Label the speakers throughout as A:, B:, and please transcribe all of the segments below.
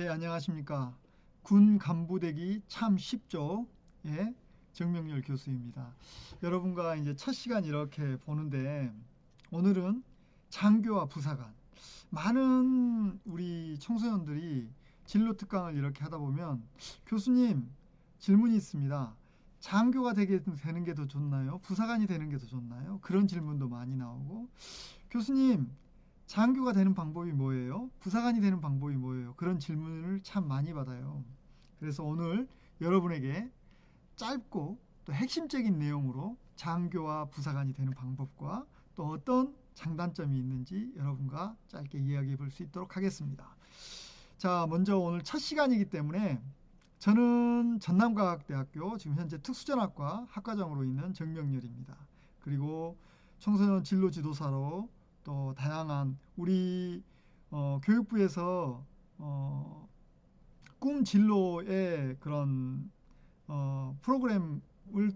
A: 네, 안녕하십니까. 군 간부 되기 참 쉽죠. 예, 정명렬 교수입니다. 여러분과 이제 첫 시간 이렇게 보는데 오늘은 장교와 부사관. 많은 우리 청소년들이 진로 특강을 이렇게 하다 보면 교수님 질문이 있습니다. 장교가 되는 게 더 좋나요? 부사관이 되는 게 더 좋나요? 그런 질문도 많이 나오고 교수님 장교가 되는 방법이 뭐예요? 부사관이 되는 방법이 뭐예요? 그런 질문을 참 많이 받아요. 그래서 오늘 여러분에게 짧고 또 핵심적인 내용으로 장교와 부사관이 되는 방법과 또 어떤 장단점이 있는지 여러분과 짧게 이야기해 볼 수 있도록 하겠습니다. 자, 먼저 오늘 첫 시간이기 때문에 저는 전남과학대학교 지금 현재 특수전학과 학과장으로 있는 정명렬입니다. 그리고 청소년 진로 지도사로 또 다양한 우리 교육부에서 꿈 진로의 그런 프로그램을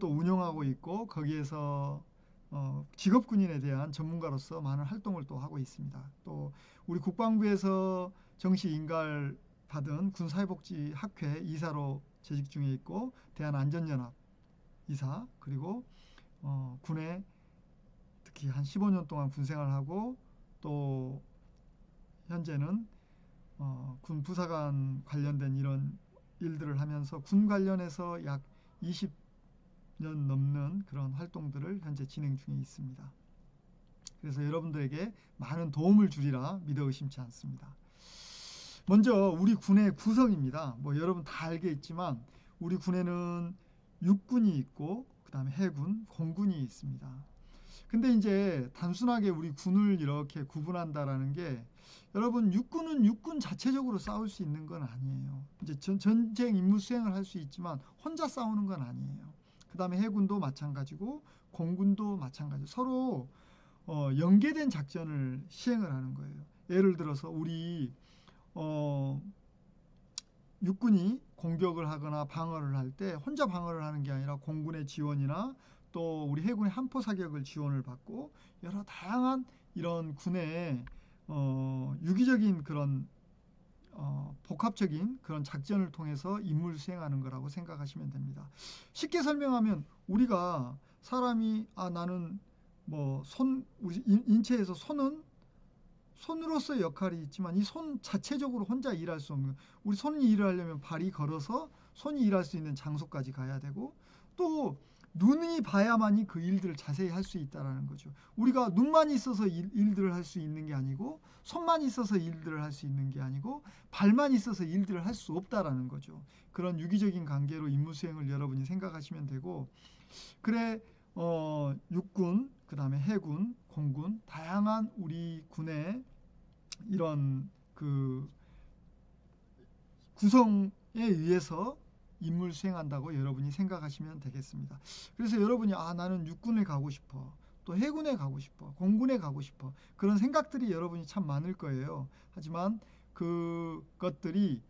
A: 또 운영하고 있고 거기에서 직업군인에 대한 전문가로서 많은 활동을 또 하고 있습니다. 또 우리 국방부에서 정시 인가를 받은 군사회복지학회 이사로 재직 중에 있고 대한안전연합 이사 그리고 군에 특히 한 15년 동안 군 생활하고 또 현재는 군 부사관 관련된 이런 일들을 하면서 군 관련해서 약 20년 넘는 그런 활동들을 현재 진행 중에 있습니다. 그래서 여러분들에게 많은 도움을 주리라 믿어 의심치 않습니다. 먼저 우리 군의 구성입니다. 뭐 여러분 다 알겠지만 우리 군에는 육군이 있고 그 다음에 해군, 공군이 있습니다. 근데 이제 단순하게 우리 군을 이렇게 구분한다라는 게 여러분 육군은 육군 자체적으로 싸울 수 있는 건 아니에요. 이제 전쟁 임무 수행을 할 수 있지만 혼자 싸우는 건 아니에요. 그 다음에 해군도 마찬가지고 공군도 마찬가지고 서로 연계된 작전을 시행을 하는 거예요. 예를 들어서 우리 육군이 공격을 하거나 방어를 할 때 혼자 방어를 하는 게 아니라 공군의 지원이나 또 우리 해군의 한포 사격을 지원을 받고 여러 다양한 이런 군의 유기적인 그런 복합적인 그런 작전을 통해서 임무를 수행하는 거라고 생각하시면 됩니다. 쉽게 설명하면 우리가 사람이 나는 뭐 우리 인체에서 손으로서의 역할이 있지만 이 손 자체적으로 혼자 일할 수 없는 우리 손이 일을 하려면 발이 걸어서 손이 일할 수 있는 장소까지 가야 되고 또 눈이 봐야만이 그 일들을 자세히 할 수 있다라는 거죠. 우리가 눈만 있어서 일들을 할 수 있는 게 아니고 손만 있어서 일들을 할 수 있는 게 아니고 발만 있어서 일들을 할 수 없다라는 거죠. 그런 유기적인 관계로 임무 수행을 여러분이 생각하시면 되고 그래 육군, 그다음에 해군, 공군 다양한 우리 군의 이런 그 구성에 의해서 임무를 수행한다고 여러분이 생각하시면 되겠습니다. 그래서 여러분이 나는 육군에 가고 싶어. 또 해군에 가고 싶어. 공군에 가고 싶어. 그런 생각들이 여러분이 참 많을 거예요. 하지만 그것들이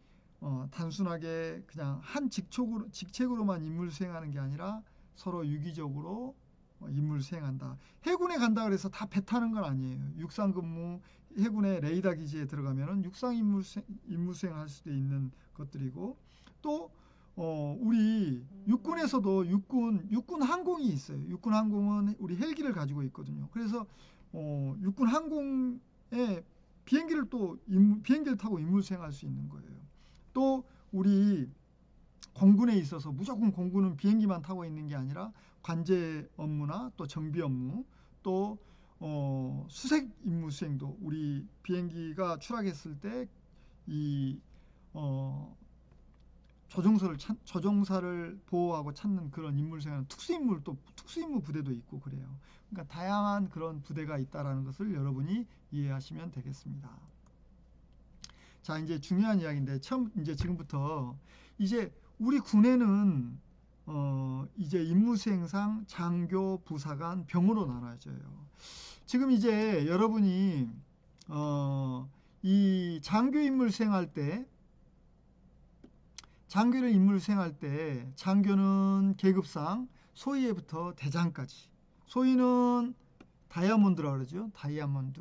A: 단순하게 그냥 한 직책으로만 임무를 수행하는 게 아니라 서로 유기적으로 임무를 수행한다. 해군에 간다 그래서 다 배 타는 건 아니에요. 육상 근무, 해군의 레이더 기지에 들어가면은 육상 임무 수행할 수도 있는 것들이고 또 우리 육군에서도 육군 항공이 있어요. 육군 항공은 우리 헬기를 가지고 있거든요. 그래서 육군 항공에 비행기를 타고 임무 수행할 수 있는 거예요. 또 우리 공군에 있어서 무조건 공군은 비행기만 타고 있는 게 아니라 관제 업무나 또 정비 업무 또 수색 임무 수행도 우리 비행기가 추락했을 때 이 조종사를 보호하고 찾는 그런 임무를 수행하는 특수임무 부대도 있고 그래요. 그러니까 다양한 그런 부대가 있다라는 것을 여러분이 이해하시면 되겠습니다. 자, 이제 중요한 이야기인데 이제 지금부터 이제 우리 군에는 이제 임무 수행상 장교, 부사관, 병으로 나눠져요. 지금 이제 여러분이 이 장교를 임무를 수행할 때 장교는 계급상 소위에부터 대장까지 소위는 다이아몬드라고 그러죠. 다이아몬드.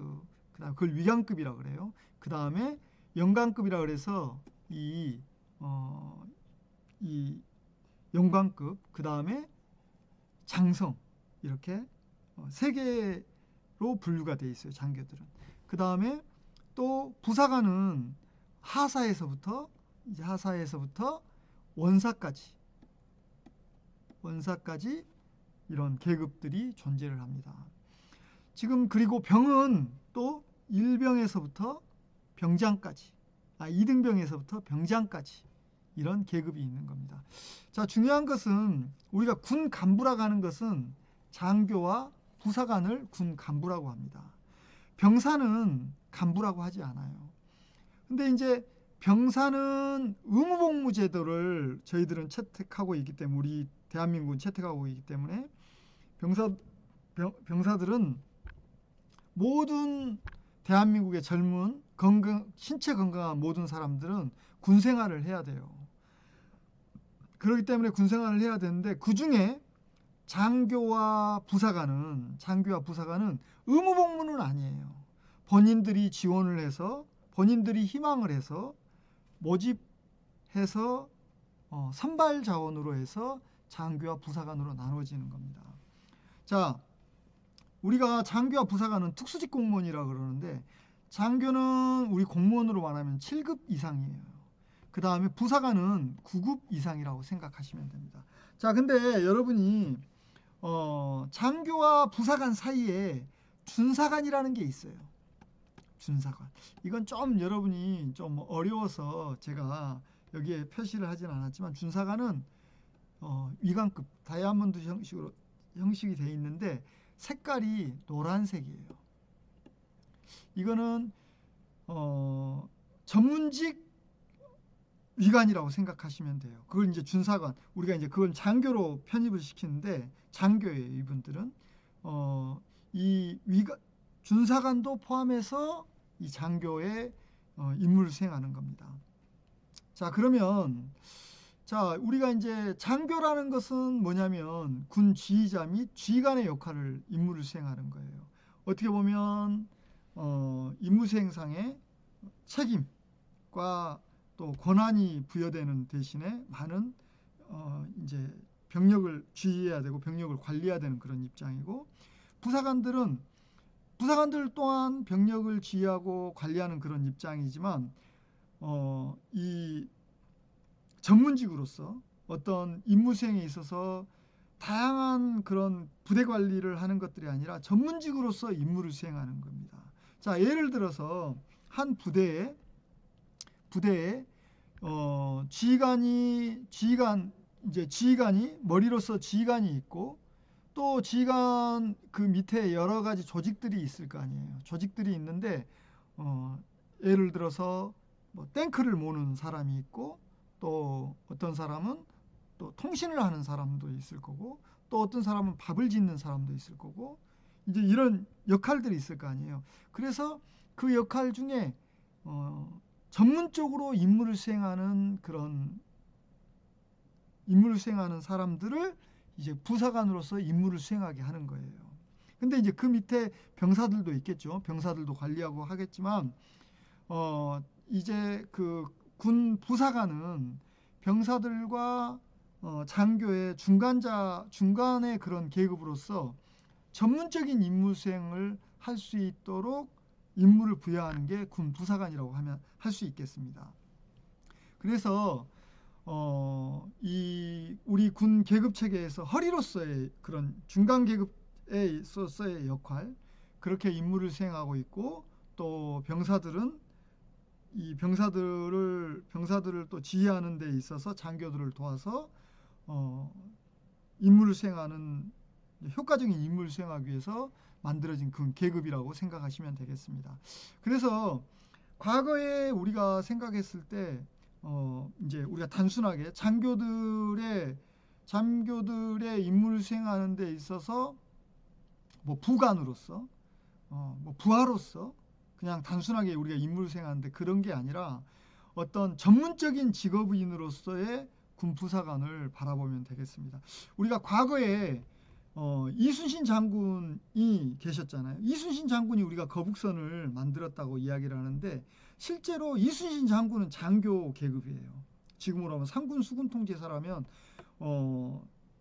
A: 그다음 그걸 위관급이라고 그래요. 그다음에 연관급이라고 그래서 이, 이 영관급, 그 다음에 장성, 이렇게 세 개로 분류가 되어 있어요. 장교들은. 그 다음에 또 부사관은 하사에서부터 원사까지 이런 계급들이 존재를 합니다. 지금 그리고 병은 또 1병에서부터 병장까지, 2등병에서부터 병장까지 이런 계급이 있는 겁니다. 자, 중요한 것은 우리가 군 간부라고 하는 것은 장교와 부사관을 군 간부라고 합니다. 병사는 간부라고 하지 않아요. 근데 이제 병사는 의무복무 제도를 저희들은 채택하고 있기 때문에, 우리 대한민국은 채택하고 있기 때문에 병사들은 모든 대한민국의 젊은 신체 건강한 모든 사람들은 군 생활을 해야 돼요. 그렇기 때문에 군 생활을 해야 되는데, 그 중에 장교와 부사관은 의무복무는 아니에요. 본인들이 지원을 해서, 본인들이 희망을 해서 모집해서 선발 자원으로 해서 장교와 부사관으로 나눠지는 겁니다. 자, 우리가 장교와 부사관은 특수직 공무원이라고 그러는데, 장교는 우리 공무원으로 말하면 7급 이상이에요. 그 다음에 부사관은 9급 이상이라고 생각하시면 됩니다. 자, 근데 여러분이 장교와 부사관 사이에 준사관이라는 게 있어요. 준사관. 이건 좀 여러분이 좀 어려워서 제가 여기에 표시를 하진 않았지만, 준사관은 위관급 다이아몬드 형식이 되어 있는데 색깔이 노란색이에요. 이거는 전문직 위관이라고 생각하시면 돼요. 그걸 이제 준사관, 우리가 이제 그걸 장교로 편입을 시키는데, 장교예요. 이분들은 이 준사관도 포함해서 이 장교의 임무를 수행하는 겁니다. 자, 그러면 우리가 이제 장교라는 것은 뭐냐면 군 지휘자 및 지휘관의 역할을 임무를 수행하는 거예요. 어떻게 보면 임무 수행상의 책임과 또 권한이 부여되는 대신에 많은 이제 병력을 지휘해야 되고 병력을 관리해야 되는 그런 입장이고, 부사관들 또한 병력을 지휘하고 관리하는 그런 입장이지만, 이 전문직으로서 어떤 임무 수행에 있어서 다양한 그런 부대 관리를 하는 것들이 아니라 전문직으로서 임무를 수행하는 겁니다. 자, 예를 들어서 한 부대에 지휘관이 머리로서 지휘관이 있고, 또 지휘관 그 밑에 여러 가지 조직들이 있을 거 아니에요. 조직들이 있는데 예를 들어서 뭐 탱크를 모는 사람이 있고, 또 어떤 사람은 또 통신을 하는 사람도 있을 거고, 또 어떤 사람은 밥을 짓는 사람도 있을 거고, 이제 이런 역할들이 있을 거 아니에요. 그래서 그 역할 중에 전문적으로 임무를 수행하는 사람들을 이제 부사관으로서 임무를 수행하게 하는 거예요. 근데 이제 그 밑에 병사들도 있겠죠. 병사들도 관리하고 하겠지만, 이제 그 군 부사관은 병사들과 장교의 중간의 그런 계급으로서 전문적인 임무 수행을 할 수 있도록 임무를 부여하는 게 군 부사관이라고 하면 할 수 있겠습니다. 그래서 우리 군 계급 체계에서 허리로서의 그런 중간 계급에 있어서의 역할, 그렇게 임무를 수행하고 있고, 또 병사들은 이 병사들을 또 지휘하는 데 있어서 장교들을 도와서 임무를 수행하는, 효과적인 임무를 수행하기 위해서 만들어진 그 계급이라고 생각하시면 되겠습니다. 그래서 과거에 우리가 생각했을 때 이제 우리가 단순하게 장교들의 임무를 수행하는 데 있어서 뭐 부관으로서 뭐 부하로서 그냥 단순하게 우리가 임무를 수행하는데, 그런 게 아니라 어떤 전문적인 직업인으로서의 군 부사관을 바라보면 되겠습니다. 우리가 과거에 이순신 장군이 계셨잖아요. 이순신 장군이 우리가 거북선을 만들었다고 이야기를 하는데 실제로 이순신 장군은 장교 계급이에요. 지금으로 하면 상군 수군 통제사라면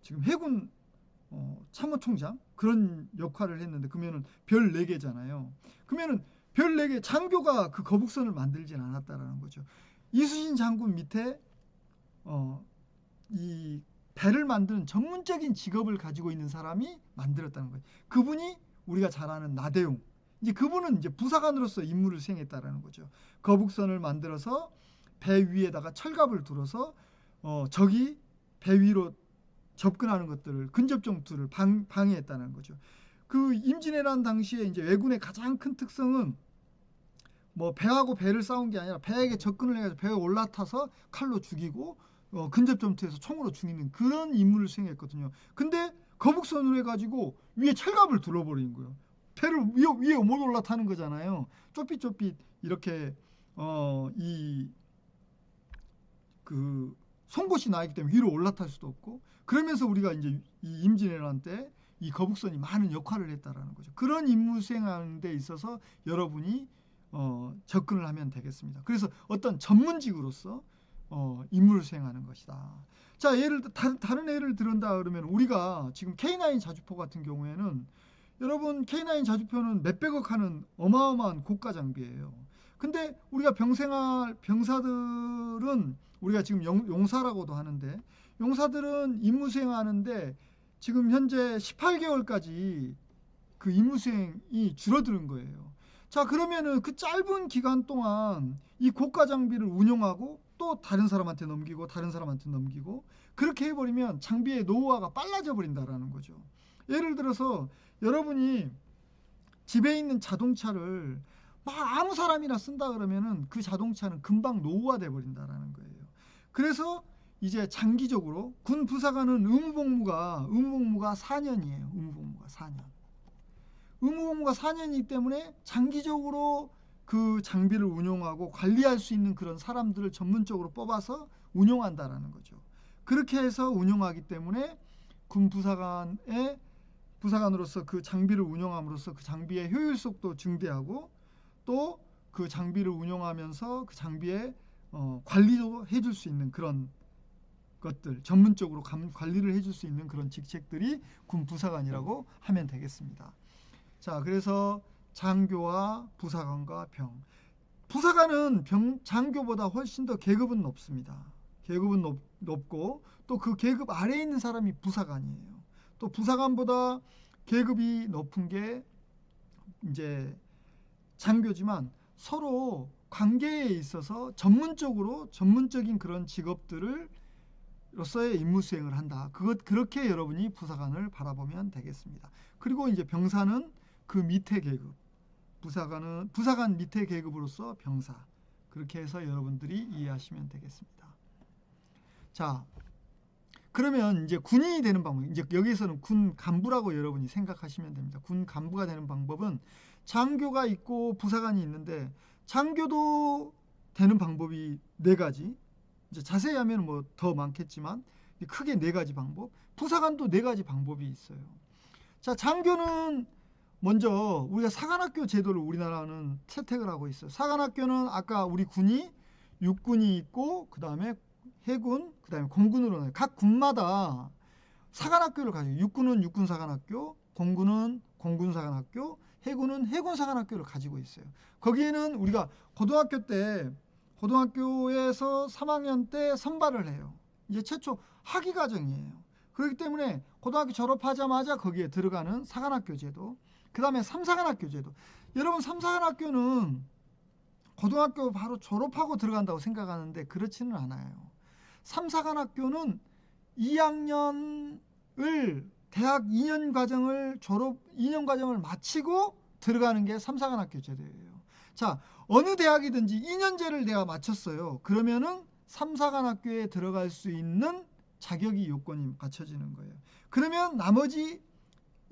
A: 지금 해군 참모총장 그런 역할을 했는데 그러면은 별 4개잖아요. 그러면은 별 4개 장교가 그 거북선을 만들진 않았다라는 거죠. 이순신 장군 밑에 이 배를 만드는 전문적인 직업을 가지고 있는 사람이 만들었다는 거예요. 그분이 우리가 잘 아는 나대용. 이제 그분은 이제 부사관으로서 임무를 수행했다라는 거죠. 거북선을 만들어서 배 위에다가 철갑을 둘어서 적이 배 위로 접근하는 것들을 근접 정투를 방해했다는 거죠. 그 임진왜란 당시에 이제 왜군의 가장 큰 특성은 뭐 배하고 배를 싸운 게 아니라 배에게 접근을 해가지고 배에 올라타서 칼로 죽이고 근접 전투에서 총으로 죽이는 그런 임무를 수행했거든요. 근데 거북선으로 해가지고 위에 철갑을 둘러버린 거예요. 배를 위에 못 올라타는 거잖아요. 좁빗좁빗 이렇게 이 그 송곳이 나 있기 때문에 위로 올라탈 수도 없고 그러면서 우리가 이제 이 임진왜란 때 이 거북선이 많은 역할을 했다라는 거죠. 그런 임무 수행하는 데 있어서 여러분이 접근을 하면 되겠습니다. 그래서 어떤 전문직으로서 임무를 수행하는 것이다. 자, 다른 예를 들은다 그러면 우리가 지금 K9 자주포 같은 경우에는 여러분 K9 자주포는 몇백억 하는 어마어마한 고가 장비예요. 근데 우리가 병사들은 우리가 지금 용사라고도 하는데 용사들은 임무 수행하는데 지금 현재 18개월까지 그 임무 수행이 줄어드는 거예요. 자, 그러면은 그 짧은 기간 동안 이 고가 장비를 운용하고 또 다른 사람한테 넘기고 다른 사람한테 넘기고 그렇게 해버리면 장비의 노후화가 빨라져 버린다라는 거죠. 예를 들어서 여러분이 집에 있는 자동차를 막 아무 사람이나 쓴다 그러면은 그 자동차는 금방 노후화돼 버린다라는 거예요. 그래서 이제 장기적으로 군 부사관은 의무복무가 4년이에요. 의무복무가 4년. 의무복무가 4년이기 때문에 장기적으로 그 장비를 운용하고 관리할 수 있는 그런 사람들을 전문적으로 뽑아서 운용한다라는 거죠. 그렇게 해서 운용하기 때문에 군 부사관으로서 그 장비를 운용함으로써 그 장비의 효율성도 증대하고 또 그 장비를 운용하면서 그 장비의 관리도 해줄 수 있는 그런 것들 전문적으로 관리를 해줄 수 있는 그런 직책들이 군 부사관이라고 하면 되겠습니다. 자, 그래서 장교와 부사관과 병. 부사관은 장교보다 훨씬 더 계급은 높습니다. 계급은 높고 또 그 계급 아래에 있는 사람이 부사관이에요. 또 부사관보다 계급이 높은 게 이제 장교지만 서로 관계에 있어서 전문적인 그런 직업들을 로서의 임무 수행을 한다. 그렇게 여러분이 부사관을 바라보면 되겠습니다. 그리고 이제 병사는 그 밑에 계급, 부사관 밑에 계급으로서 병사. 그렇게 해서 여러분들이 이해하시면 되겠습니다. 자, 그러면 이제 군인이 되는 방법, 이제 여기에서는 군 간부라고 여러분이 생각하시면 됩니다. 군 간부가 되는 방법은 장교가 있고 부사관이 있는데 장교도 되는 방법이 4가지. 이제 자세히 하면 뭐 더 많겠지만 크게 4가지 방법. 부사관도 4가지 방법이 있어요. 자, 장교는 먼저 우리가 사관학교 제도를 우리나라는 채택을 하고 있어요. 사관학교는 아까 우리 군이 육군이 있고 그 다음에 해군, 그 다음에 공군으로 나요. 각 군마다 사관학교를 가지고 육군은 육군사관학교, 공군은 공군사관학교, 해군은 해군사관학교를 가지고 있어요. 거기에는 우리가 고등학교에서 3학년 때 선발을 해요. 이제 최초 학위 과정이에요. 그렇기 때문에 고등학교 졸업하자마자 거기에 들어가는 사관학교 제도, 그 다음에 3사관학교 제도. 여러분 3사관학교는 고등학교 바로 졸업하고 들어간다고 생각하는데 그렇지는 않아요. 3사관학교는 2학년을 대학 2년 과정을 마치고 들어가는 게 3사관학교 제도예요. 자, 어느 대학이든지 2년제를 내가 마쳤어요. 그러면은 3사관학교에 들어갈 수 있는 자격이 요건이 갖춰지는 거예요. 그러면 나머지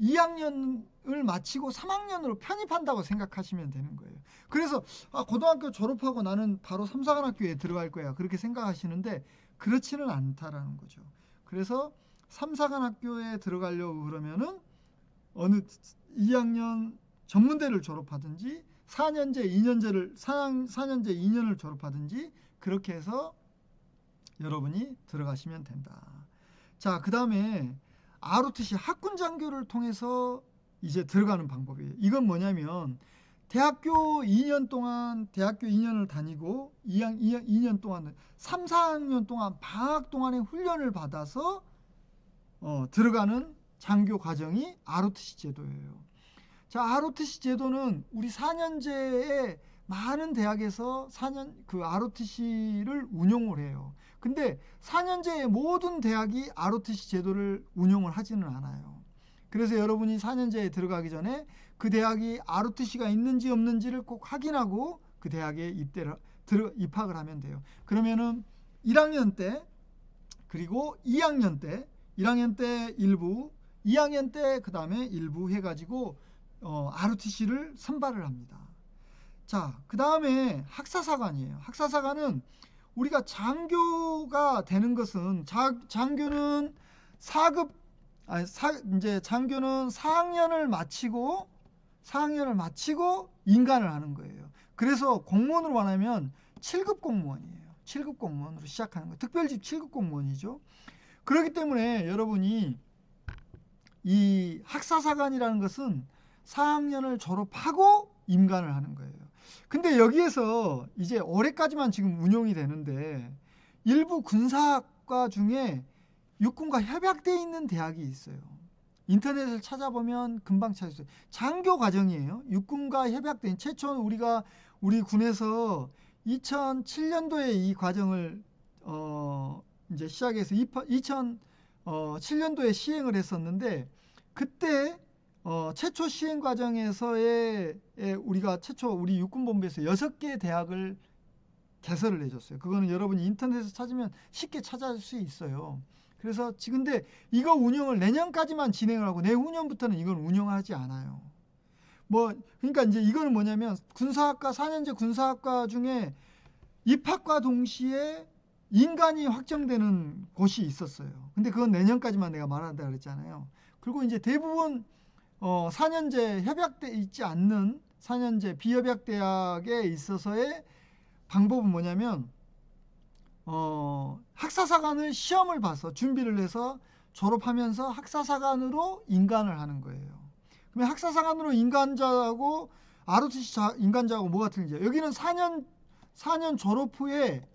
A: 2학년을 마치고 3학년으로 편입한다고 생각하시면 되는 거예요. 그래서 고등학교 졸업하고 나는 바로 3사관학교에 들어갈 거야. 그렇게 생각하시는데 그렇지는 않다라는 거죠. 그래서 3, 4간 학교에 들어가려고 그러면은 어느 2학년 전문대를 졸업하든지 4년제 2년을 졸업하든지 그렇게 해서 여러분이 들어가시면 된다. 자, 그 다음에 ROTC 학군장교를 통해서 이제 들어가는 방법이에요. 이건 뭐냐면 대학교 2년 동안 대학교 2년을 다니고 2년 동안 3, 4학년 동안 방학 동안에 훈련을 받아서 들어가는 장교 과정이 ROTC 제도예요. 자, ROTC 제도는 우리 4년제에 많은 대학에서 4년 그 ROTC를 운용을 해요. 근데 4년제의 모든 대학이 ROTC 제도를 운용을 하지는 않아요. 그래서 여러분이 4년제에 들어가기 전에 그 대학이 ROTC가 있는지 없는지를 꼭 확인하고 그 대학에 입학을 하면 돼요. 그러면은 1학년 때 그리고 2학년 때 1학년 때 일부 2학년 때 그 다음에 일부 해가지고 ROTC를 선발을 합니다. 자, 그 다음에 학사사관이에요. 학사사관은 우리가 장교가 되는 것은 장교는 4급 이제 장교는 4학년을 마치고 인간을 하는 거예요. 그래서 공무원으로 말하면 7급 공무원이에요. 7급 공무원으로 시작하는 거예요. 특별직 7급 공무원이죠. 그렇기 때문에 여러분이 이 학사사관이라는 것은 4학년을 졸업하고 임관을 하는 거예요. 근데 여기에서 이제 올해까지만 지금 운용이 되는데 일부 군사학과 중에 육군과 협약되어 있는 대학이 있어요. 인터넷을 찾아보면 금방 찾을 수 있어요. 장교 과정이에요. 육군과 협약된 최초 우리 군에서 2007년도에 이 과정을 이제 시작해서 2007년도에 시행을 했었는데 그때 최초 시행 과정에서의 우리가 최초 우리 육군본부에서 6개 대학을 개설을 해줬어요. 그거는 여러분이 인터넷에서 찾으면 쉽게 찾을 수 있어요. 그래서 근데 이거 운영을 내년까지만 진행을 하고 내후년부터는 이걸 운영하지 않아요. 그러니까 이제 이거는 뭐냐면 4년제 군사학과 중에 입학과 동시에 인간이 확정되는 곳이 있었어요. 근데 그건 내년까지만 내가 말한다 그랬잖아요. 그리고 이제 대부분 4년제 협약돼 있지 않는 4년제 비협약 대학에 있어서의 방법은 뭐냐면 학사사관을 시험을 봐서 준비를 해서 졸업하면서 학사사관으로 인간을 하는 거예요. 그러면 학사사관으로 인간자하고 ROTC 인간자하고 뭐가 틀리죠? 여기는 4년 졸업 후에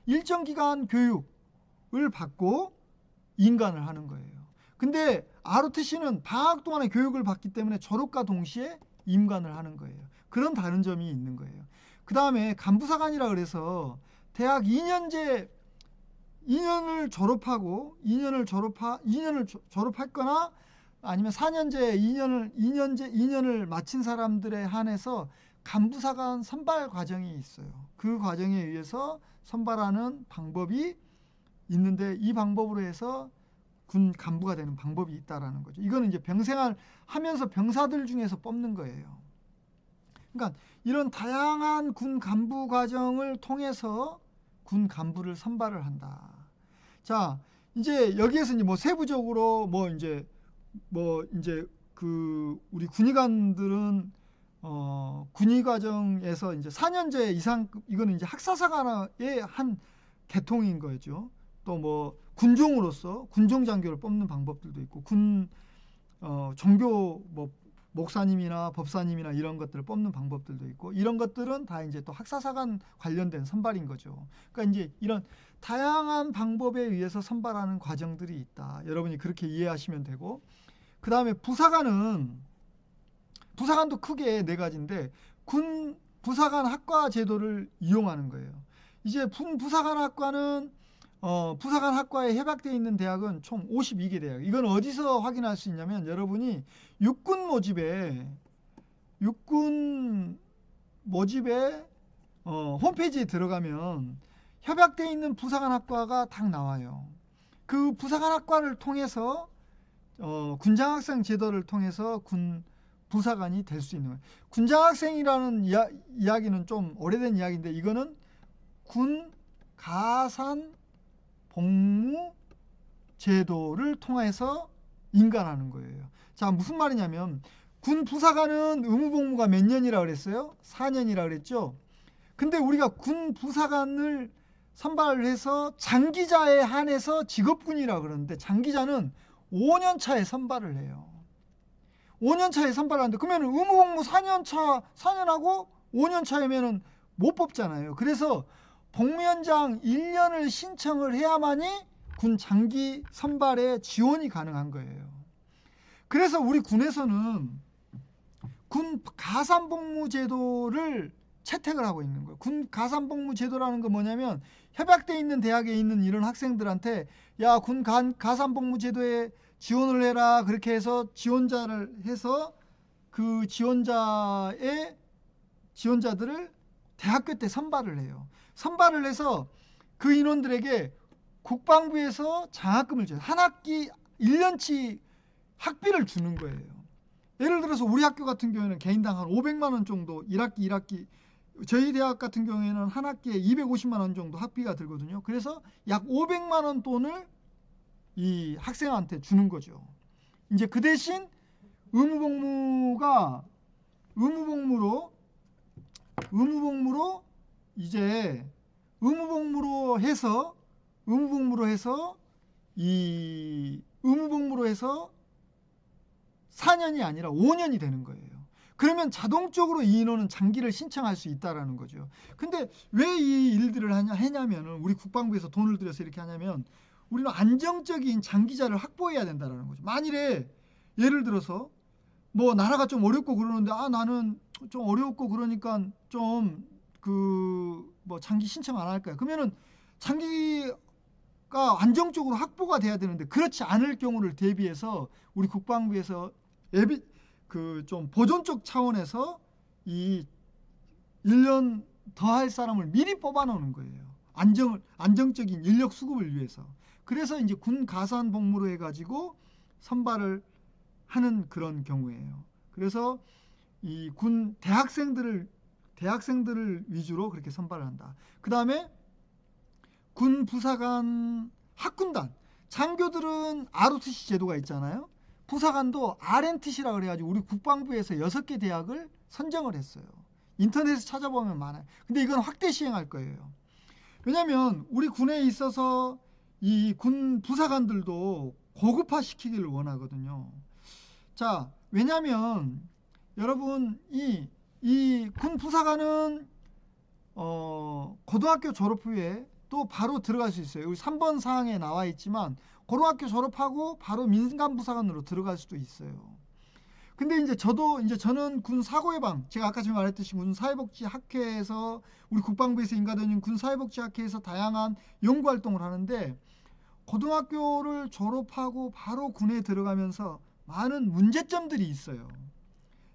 A: 일정 기간 교육을 받고 인간을 하는 거예요. 근데 ROTC는 방학 동안에 교육을 받기 때문에 졸업과 동시에 임관을 하는 거예요. 그런 다른 점이 있는 거예요. 그 다음에 간부사관이라 그래서 대학 2년을 졸업했거나 아니면 4년제 2년을 마친 사람들에 한해서 간부사관 선발 과정이 있어요. 그 과정에 의해서 선발하는 방법이 있는데 이 방법으로 해서 군 간부가 되는 방법이 있다라는 거죠. 이거는 이제 병생활 하면서 병사들 중에서 뽑는 거예요. 그러니까 이런 다양한 군 간부 과정을 통해서 군 간부를 선발을 한다. 자, 이제 여기에서 이제 세부적으로 그 우리 군의관들은 군의 과정에서 이제 4년제 이상 이거는 이제 학사사관의 한 계통인 거죠. 또 군종으로서 군종장교를 뽑는 방법들도 있고 종교 목사님이나 법사님이나 이런 것들을 뽑는 방법들도 있고 이런 것들은 다 이제 또 학사사관 관련된 선발인 거죠. 그러니까 이제 이런 다양한 방법에 의해서 선발하는 과정들이 있다. 여러분이 그렇게 이해하시면 되고 그 다음에 부사관도 크게 4가지인데 군 부사관 학과 제도를 이용하는 거예요. 이제 부사관 학과는 부사관 학과에 협약되어 있는 대학은 총 52개 대학. 이건 어디서 확인할 수 있냐면 여러분이 육군 모집에 홈페이지에 들어가면 협약되어 있는 부사관 학과가 딱 나와요. 그 부사관 학과를 통해서 군장학생 제도를 통해서 군 부사관이 될 수 있는 거예요. 군장학생이라는 이야기는 좀 오래된 이야기인데 이거는 군 가산 복무 제도를 통해서 인간하는 거예요. 자, 무슨 말이냐면 군 부사관은 의무복무가 몇 년이라 그랬어요? 4년이라 그랬죠? 근데 우리가 군 부사관을 선발을 해서 장기자에 한해서 직업군이라 그러는데 장기자는 5년 차에 선발을 해요. 5년 차에 선발하는데 그러면 의무복무 4년하고 5년 차이면은 못 뽑잖아요. 그래서 복무연장 1년을 신청을 해야만이 군 장기 선발에 지원이 가능한 거예요. 그래서 우리 군에서는 군 가산복무 제도를 채택을 하고 있는 거예요. 군 가산복무 제도라는 건 뭐냐면 협약돼 있는 대학에 있는 이런 학생들한테 야, 군 가산복무 제도에 지원을 해라. 그렇게 해서 지원자를 해서 그 지원자들을 대학교 때 선발을 해요. 선발을 해서 그 인원들에게 국방부에서 장학금을 줘요. 한 학기 1년치 학비를 주는 거예요. 예를 들어서 우리 학교 같은 경우에는 개인당 한 500만 원 정도 1학기 저희 대학 같은 경우에는 한 학기에 250만 원 정도 학비가 들거든요. 그래서 약 500만 원 돈을 이 학생한테 주는 거죠. 이제 그 대신 의무복무로 이제 의무복무로 해서 4년이 아니라 5년이 되는 거예요. 그러면 자동적으로 이 인원은 장기를 신청할 수 있다라는 거죠. 근데 왜 이 일들을 하냐면은 우리 국방부에서 돈을 들여서 이렇게 하냐면 우리는 안정적인 장기자를 확보해야 된다라는 거죠. 만일에 예를 들어서 뭐 나라가 좀 어렵고 그러는데 나는 좀 어렵고 그러니까 좀 뭐 장기 신청 안 할까요? 그러면은 장기가 안정적으로 확보가 돼야 되는데 그렇지 않을 경우를 대비해서 우리 국방부에서 좀 보존적 차원에서 이 1년 더 할 사람을 미리 뽑아 놓는 거예요. 안정적인 인력 수급을 위해서. 그래서 이제 군 가산 복무로 해가지고 선발을 하는 그런 경우예요. 그래서 이 군 대학생들을 위주로 그렇게 선발을 한다. 그 다음에 군 부사관 학군단. 장교들은 ROTC 제도가 있잖아요. 부사관도 RNTC라고 그래가지고 우리 국방부에서 6개 대학을 선정을 했어요. 인터넷에 찾아보면 많아요. 근데 이건 확대 시행할 거예요. 왜냐하면 우리 군에 있어서 이 군 부사관들도 고급화 시키기를 원하거든요. 자, 왜냐하면 여러분 이 군 부사관은 고등학교 졸업 후에 또 바로 들어갈 수 있어요. 여기 3번 사항에 나와 있지만 고등학교 졸업하고 바로 민간 부사관으로 들어갈 수도 있어요. 근데 이제 저는 군 사고예방, 제가 아까 전에 말했듯이 군 사회복지학회에서 우리 국방부에서 인가되는 군 사회복지학회에서 다양한 연구 활동을 하는데 고등학교를 졸업하고 바로 군에 들어가면서 많은 문제점들이 있어요.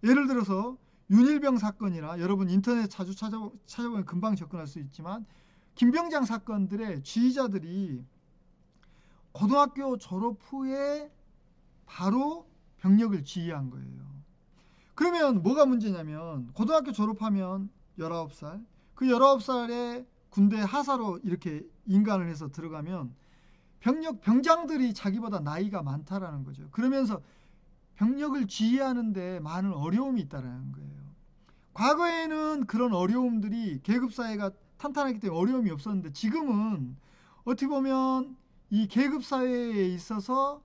A: 예를 들어서 윤일병 사건이나 여러분 인터넷 자주 찾아보면 금방 접근할 수 있지만 김병장 사건들의 지휘자들이 고등학교 졸업 후에 바로 병력을 지휘한 거예요. 그러면 뭐가 문제냐면 고등학교 졸업하면 19살, 그 19살에 군대 하사로 이렇게 인간을 해서 들어가면 병장들이 자기보다 나이가 많다라는 거죠. 그러면서 병력을 지휘하는데 많은 어려움이 있다라는 거예요. 과거에는 그런 어려움들이 계급사회가 탄탄하기 때문에 어려움이 없었는데 지금은 어떻게 보면 이 계급사회에 있어서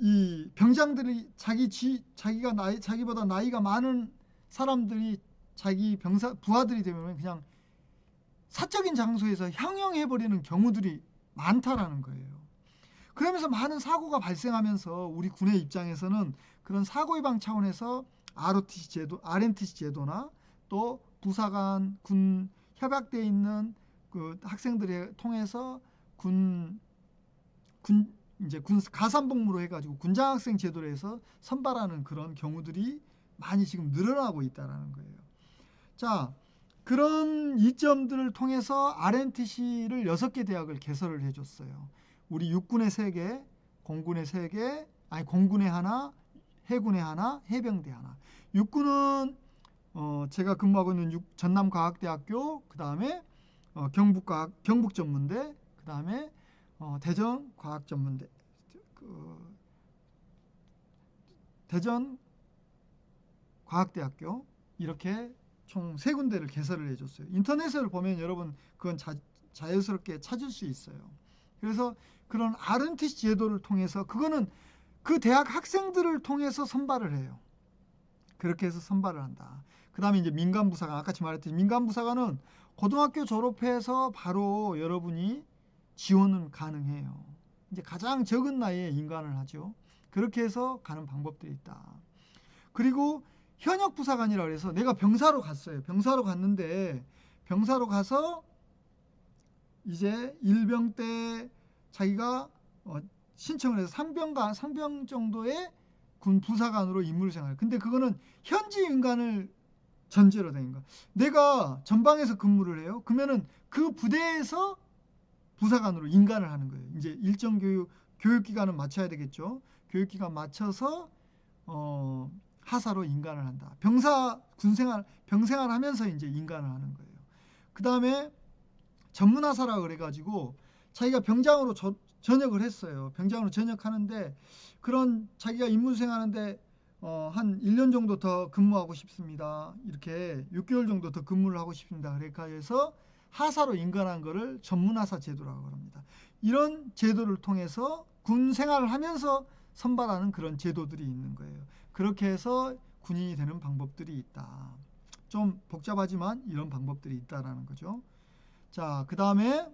A: 이 병장들이 자기보다 나이가 많은 사람들이 자기 부하들이 되면 그냥 사적인 장소에서 형용해버리는 경우들이 많다라는 거예요. 그러면서 많은 사고가 발생하면서 우리 군의 입장에서는 그런 사고 예방 차원에서 RNTC 제도나 또 부사관, 군 협약되어 있는 그 학생들을 통해서 군 가산복무로 해가지고 군장학생 제도로 해서 선발하는 그런 경우들이 많이 지금 늘어나고 있다는 거예요. 자, 그런 이점들을 통해서 RNTC를 6개 대학을 개설을 해줬어요. 우리 육군에 3개, 공군에 3개, 공군에 하나, 해군에 하나, 해병대 하나. 육군은 제가 근무하고 있는 전남과학대학교, 그 다음에 경북전문대, 그 다음에 대전 과학전문대, 그 대전 과학대학교 이렇게 총 3군데를 개설을 해줬어요. 인터넷을 보면 여러분 그건 자연스럽게 찾을 수 있어요. 그래서 그런 RNTC 제도를 통해서 그거는 그 대학 학생들을 통해서 선발을 해요. 그렇게 해서 선발을 한다. 그 다음에 이제 민간부사관, 아까 말했듯이 민간부사관은 고등학교 졸업해서 바로 여러분이 지원은 가능해요. 이제 가장 적은 나이에 인간을 하죠. 그렇게 해서 가는 방법들이 있다. 그리고 현역부사관이라고 해서 내가 병사로 갔어요. 병사로 갔는데 병사로 가서 이제 일병 때 자기가 신청을 해서 상병 정도의 군 부사관으로 임무 생활. 근데 그거는 현지 인간을 전제로 된 거. 내가 전방에서 근무를 해요. 그러면은 그 부대에서 부사관으로 인간을 하는 거예요. 이제 일정 교육 기간은 맞춰야 되겠죠. 교육 기간 맞춰서 하사로 인간을 한다. 병생활 하면서 이제 인간을 하는 거예요. 그 다음에 전문하사라고 그래가지고 자기가 병장으로 전역을 했어요. 병장으로 전역하는데 그런 자기가 임무 수행하는데 한 1년 정도 더 근무하고 싶습니다. 이렇게 6개월 정도 더 근무를 하고 싶습니다. 그러니까 해서 하사로 인간한 거를 전문하사 제도라고 합니다. 이런 제도를 통해서 군 생활을 하면서 선발하는 그런 제도들이 있는 거예요. 그렇게 해서 군인이 되는 방법들이 있다. 좀 복잡하지만 이런 방법들이 있다라는 거죠. 자, 그 다음에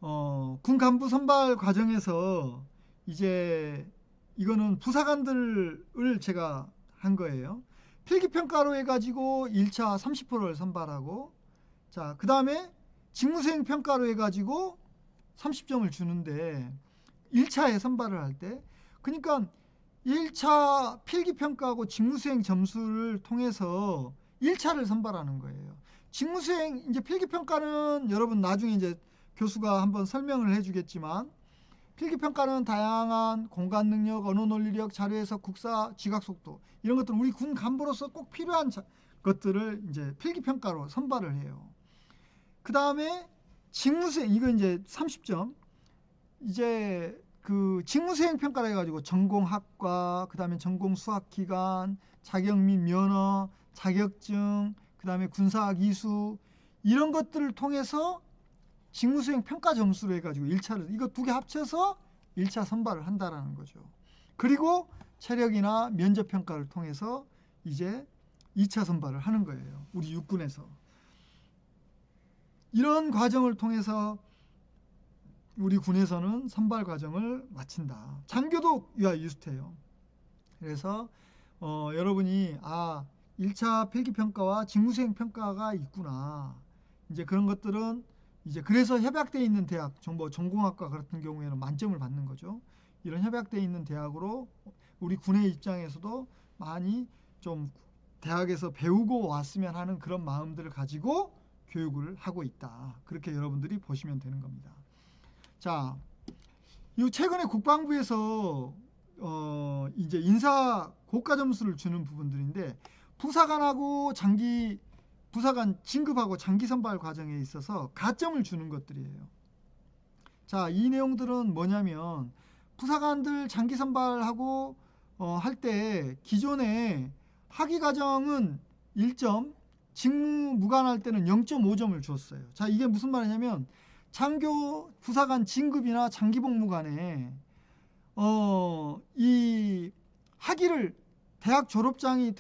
A: 군 간부 선발 과정에서 이제 이거는 부사관들을 제가 한 거예요. 필기평가로 해가지고 1차 30%를 선발하고, 자, 그 다음에 직무수행 평가로 해가지고 30점을 주는데 1차에 선발을 할 때, 그러니까 1차 필기평가하고 직무수행 점수를 통해서 1차를 선발하는 거예요. 직무수행, 이제 필기평가는 여러분 나중에 이제 교수가 한번 설명을 해주겠지만, 필기평가는 다양한 공간 능력, 언어 논리력, 자료 해석, 국사, 지각 속도 이런 것들은 우리 군 간부로서 꼭 필요한 것들을 이제 필기평가로 선발을 해요. 그 다음에 직무수행, 이거 이제 30점. 이제 그 직무수행 평가를 해가지고 전공학과, 그 다음에 전공 수학기간, 자격 및 면허, 자격증, 그 다음에 군사학 이수 이런 것들을 통해서 직무수행 평가 점수로 해가지고 1차를 이거 두 개 합쳐서 1차 선발을 한다라는 거죠. 그리고 체력이나 면접 평가를 통해서 이제 2차 선발을 하는 거예요. 우리 육군에서. 이런 과정을 통해서 우리 군에서는 선발 과정을 마친다. 장교도 유아유스트예요. 그래서 여러분이 1차 필기평가와 직무수행 평가가 있구나. 이제 그런 것들은 이제 그래서 협약되어 있는 대학, 전공학과 같은 경우에는 만점을 받는 거죠. 이런 협약되어 있는 대학으로 우리 군의 입장에서도 많이 좀 대학에서 배우고 왔으면 하는 그런 마음들을 가지고 교육을 하고 있다. 그렇게 여러분들이 보시면 되는 겁니다. 자, 이 최근에 국방부에서 이제 인사 고가 점수를 주는 부분들인데 부사관하고 부사관 진급하고 장기 선발 과정에 있어서 가점을 주는 것들이에요. 자, 이 내용들은 뭐냐면 부사관들 장기 선발하고 할 때 기존에 학위 과정은 1점, 직무 무관할 때는 0.5점을 줬어요. 자, 이게 무슨 말이냐면 장교 부사관 진급이나 장기 복무관에 이 학위를 대학 졸업장이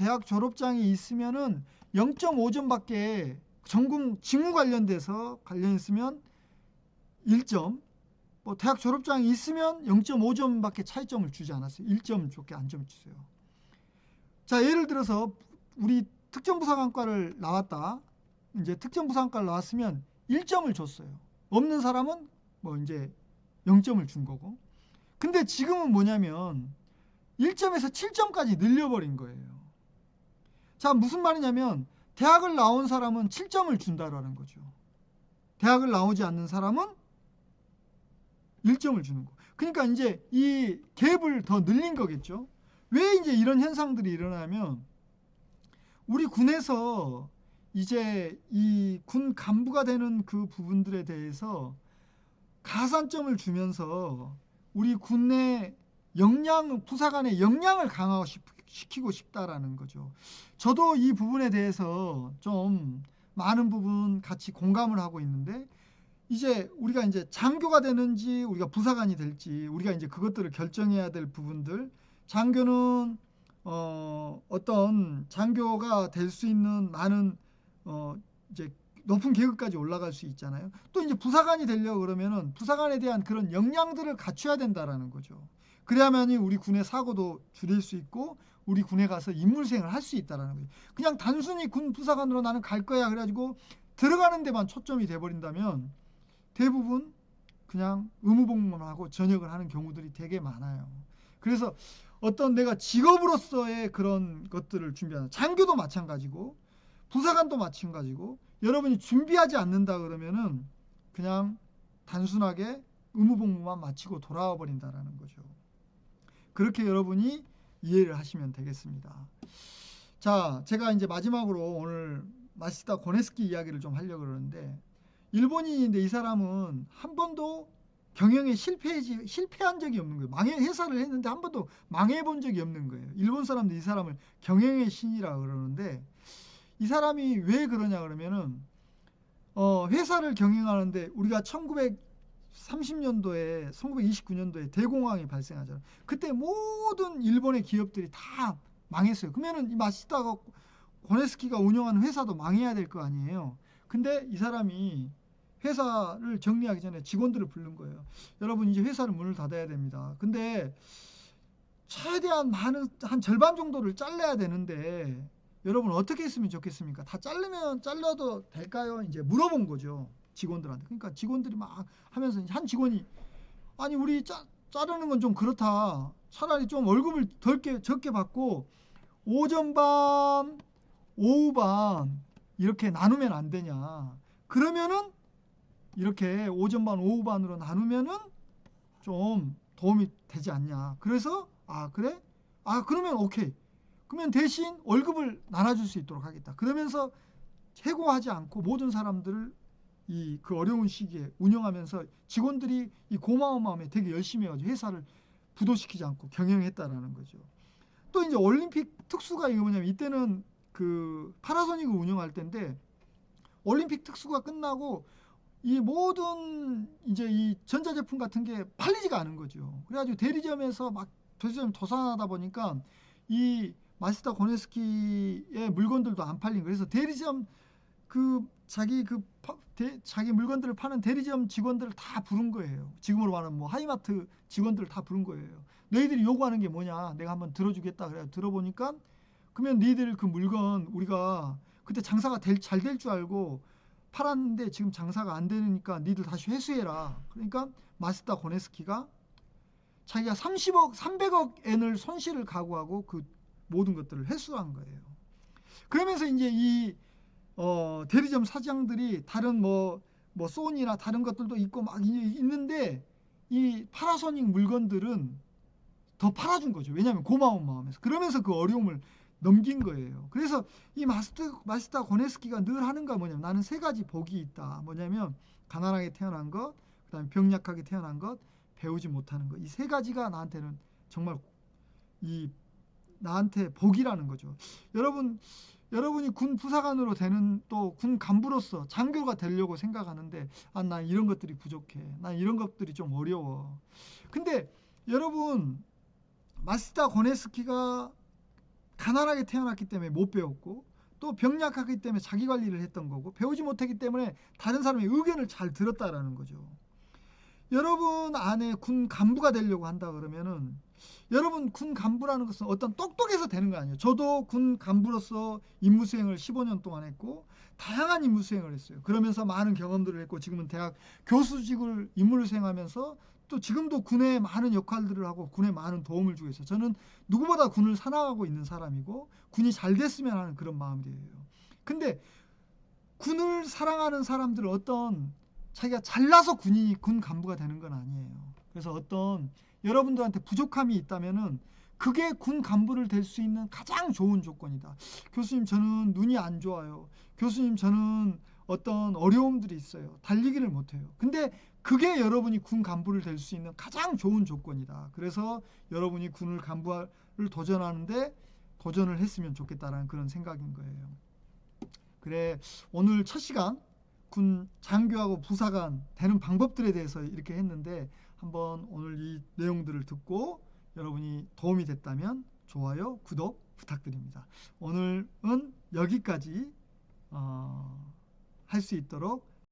A: 있으면은 0.5점밖에 전공 직무 관련했으면 1점, 뭐 대학 졸업장이 있으면 0.5점밖에 차이점을 주지 않았어요. 1점 좁게 안 점 주세요. 자, 예를 들어서 우리 특전부사관과를 나왔다. 이제 특전부사관과를 나왔으면 1점을 줬어요. 없는 사람은 뭐 이제 0점을 준 거고. 근데 지금은 뭐냐면 1점에서 7점까지 늘려버린 거예요. 자, 무슨 말이냐면 대학을 나온 사람은 7점을 준다라는 거죠. 대학을 나오지 않는 사람은 1점을 주는 거. 그러니까 이제 이 갭을 더 늘린 거겠죠. 왜 이제 이런 현상들이 일어나면 우리 군에서 이제 이 군 간부가 되는 그 부분들에 대해서 가산점을 주면서 우리 군내 부사관의 역량을 강화시키고 싶다라는 거죠. 저도 이 부분에 대해서 좀 많은 부분 같이 공감을 하고 있는데, 이제 우리가 이제 장교가 되는지 우리가 부사관이 될지 우리가 이제 그것들을 결정해야 될 부분들. 장교는 어떤 장교가 될 수 있는 많은 이제 높은 계급까지 올라갈 수 있잖아요. 또 이제 부사관이 되려고 그러면은 부사관에 대한 그런 역량들을 갖춰야 된다라는 거죠. 그래야만이 우리 군의 사고도 줄일 수 있고 우리 군에 가서 임무 수행을 할 수 있다라는 거죠. 그냥 단순히 군 부사관으로 나는 갈 거야 그래가지고 들어가는 데만 초점이 돼버린다면 대부분 그냥 의무복무만 하고 전역을 하는 경우들이 되게 많아요. 그래서 어떤 내가 직업으로서의 그런 것들을 준비하는, 장교도 마찬가지고 부사관도 마찬가지고, 여러분이 준비하지 않는다 그러면은 그냥 단순하게 의무복무만 마치고 돌아와 버린다라는 거죠. 그렇게 여러분이 이해를 하시면 되겠습니다. 자, 제가 이제 마지막으로 오늘 마시다 고네스키 이야기를 좀 하려고 그러는데, 일본인인데 이 사람은 한 번도 경영에 실패한 적이 없는 거예요. 회사를 했는데 한 번도 망해본 적이 없는 거예요. 일본 사람도 이 사람을 경영의 신이라 그러는데, 이 사람이 왜 그러냐 그러면은 회사를 경영하는데 우리가 1930년도에 1929년도에 대공황이 발생하잖아요. 그때 모든 일본의 기업들이 다 망했어요. 그러면은 이 마시다 고네스키가 운영하는 회사도 망해야 될 거 아니에요. 근데 이 사람이 회사를 정리하기 전에 직원들을 부른 거예요. 여러분, 이제 회사는 문을 닫아야 됩니다. 근데 최대한 한 절반 정도를 잘라야 되는데 여러분 어떻게 했으면 좋겠습니까? 다 잘라도 될까요? 이제 물어본 거죠, 직원들한테. 그러니까 직원들이 막 하면서 한 직원이, 아니 우리 자르는 건 좀 그렇다. 차라리 좀 월급을 적게 받고 오전 반, 오후 반 이렇게 나누면 안 되냐. 그러면은 이렇게 오전 반, 오후 반으로 나누면은 좀 도움이 되지 않냐. 그래서 그래? 그러면 오케이. 그러면 대신 월급을 나눠줄 수 있도록 하겠다. 그러면서 해고하지 않고 모든 사람들을 그 어려운 시기에 운영하면서 직원들이 이 고마운 마음에 되게 열심히 해가지고 회사를 부도시키지 않고 경영했다라는 거죠. 또 이제 올림픽 특수가 이거 뭐냐면, 이때는 그 파나소닉을 운영할 때인데 올림픽 특수가 끝나고 이 모든 이제 이 전자제품 같은 게 팔리지가 않은 거죠. 그래가지고 대리점에서 막 대리점이 도산하다 보니까 이 마시다 고네스키의 물건들도 안 팔린 거예요. 그래서 대리점 자기 물건들을 파는 대리점 직원들을 다 부른 거예요. 지금으로 말하면 뭐 하이마트 직원들을 다 부른 거예요. 너희들이 요구하는 게 뭐냐? 내가 한번 들어주겠다. 그래 들어보니까, 그러면 너희들 그 물건 우리가 그때 장사가 잘 될 줄 알고 팔았는데 지금 장사가 안 되니까 니들 다시 회수해라. 그러니까 마시다 고네스키가 자기가 300억 엔을 손실을 각오하고 그 모든 것들을 회수한 거예요. 그러면서 이제 이 대리점 사장들이 다른 뭐 소니나 다른 것들도 있고 막 있는데 이 파나소닉 물건들은 더 팔아준 거죠. 왜냐하면 고마운 마음에서. 그러면서 그 어려움을 넘긴 거예요. 그래서 이 마시다 고네스키가 늘 하는 거 뭐냐면, 나는 세 가지 복이 있다. 뭐냐면 가난하게 태어난 것, 그다음에 병약하게 태어난 것, 배우지 못하는 것. 이 세 가지가 나한테는 정말 나한테 복이라는 거죠. 여러분이 군 부사관으로 되는, 또 군 간부로서 장교가 되려고 생각하는데 난 이런 것들이 부족해. 난 이런 것들이 좀 어려워. 근데 여러분, 마시다 고네스키가 가난하게 태어났기 때문에 못 배웠고, 또 병약하기 때문에 자기 관리를 했던 거고, 배우지 못했기 때문에 다른 사람의 의견을 잘 들었다라는 거죠. 여러분 안에 군 간부가 되려고 한다 그러면은, 여러분 군 간부라는 것은 어떤 똑똑해서 되는 거 아니에요. 저도 군 간부로서 임무 수행을 15년 동안 했고 다양한 임무 수행을 했어요. 그러면서 많은 경험들을 했고, 지금은 대학 교수직을 임무를 수행하면서 또 지금도 군에 많은 역할들을 하고 군에 많은 도움을 주고 있어요. 저는 누구보다 군을 사랑하고 있는 사람이고 군이 잘 됐으면 하는 그런 마음이에요. 근데 군을 사랑하는 사람들은 어떤 자기가 잘나서 군 간부가 되는 건 아니에요. 그래서 어떤 여러분들한테 부족함이 있다면은 그게 군 간부를 될 수 있는 가장 좋은 조건이다. 교수님, 저는 눈이 안 좋아요. 교수님, 저는 어떤 어려움들이 있어요. 달리기를 못해요. 근데 그게 여러분이 군 간부를 될 수 있는 가장 좋은 조건이다. 그래서 여러분이 군을 간부를 도전하는데 도전을 했으면 좋겠다라는 그런 생각인 거예요. 그래, 오늘 첫 시간 군 장교하고 부사관 되는 방법들에 대해서 이렇게 했는데 한번 오늘 이 내용들을 듣고 여러분이 도움이 됐다면 좋아요, 구독 부탁드립니다. 오늘은 여기까지 할 수 있도록